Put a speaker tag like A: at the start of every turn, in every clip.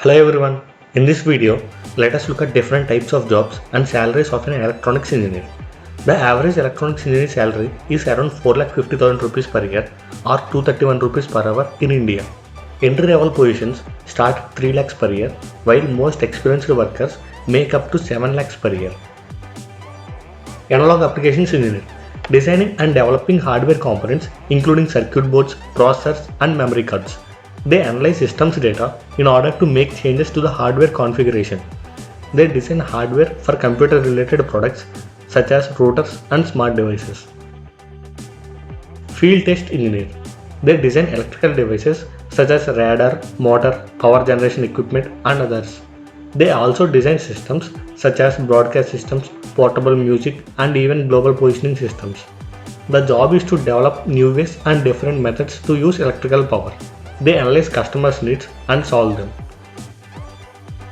A: Hello everyone. In this video, let us look at different types of jobs and salaries of an electronics engineer. The average electronics engineer salary is around 4,50,000 rupees per year or 231 rupees per hour in India. Entry level positions start at 3 lakhs per year, while most experienced workers make up to 7 lakhs per year. Analog applications engineer, designing and developing hardware components including circuit boards, processors and memory cards. They analyze systems data in order to make changes to the hardware configuration. They design hardware for computer related products such as routers and smart devices. Field test engineer, they design electrical devices such as radar, motor, power generation equipment and others. They also design systems such as broadcast systems, portable music and even global positioning systems. The job is to develop new ways and different methods to use electrical power. They analyze customers' needs and solve them.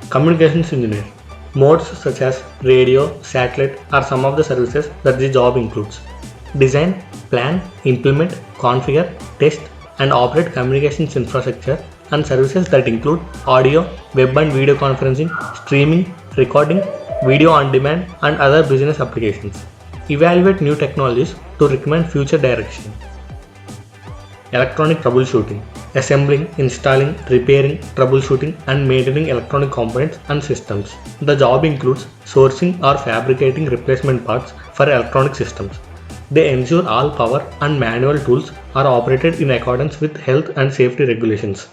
A: Communications engineer, modes such as radio, satellite are some of the services that the job includes. Design, plan, implement, configure, test and operate communications infrastructure and services that include audio, web and video conferencing, streaming, recording, video on demand and other business applications. Evaluate new technologies to recommend future direction. Electronic troubleshooting, assembling, installing, repairing, troubleshooting and maintaining electronic components and systems. The job includes sourcing or fabricating replacement parts for electronic systems. They ensure all power and manual tools are operated in accordance with health and safety regulations.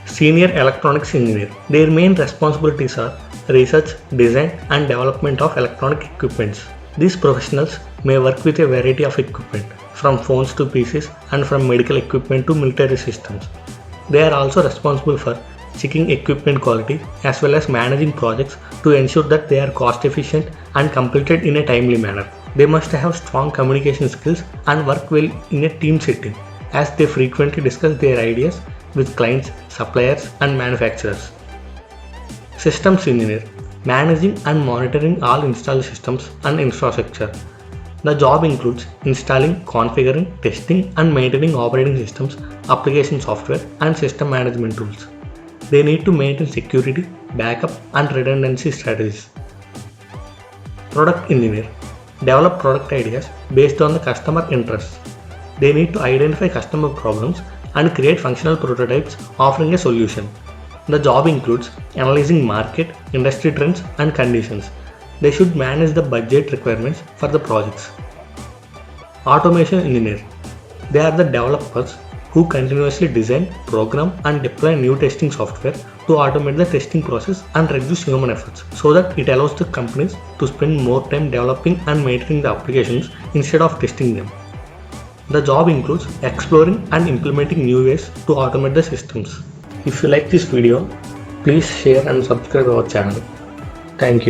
A: Senior electronics engineer, their main responsibilities are research, design and development of electronic equipments. These professionals may work with a variety of equipment, from phones to PCs and from medical equipment to military systems. They are also responsible for checking equipment quality as well as managing projects to ensure that they are cost efficient and completed in a timely manner. They must have strong communication skills and work well in a team setting, as they frequently discuss their ideas with clients, suppliers and manufacturers. Systems engineer, managing and monitoring all installed systems and infrastructure. The job includes installing, configuring, testing and maintaining operating systems, application software and system management tools. They need to maintain security, backup and redundancy strategies. Product engineer, develop product ideas based on the customer interests. They need to identify customer problems and create functional prototypes offering a solution. The job includes analyzing market, industry trends and conditions. They should manage the budget requirements for the projects. Automation engineer, they are the developers who continuously design, program and deploy new testing software to automate the testing process and reduce human efforts so that it allows the companies to spend more time developing and maintaining the applications instead of testing them. The job includes exploring and implementing new ways to automate the systems. If you like this video, please share and subscribe our channel. Thank you.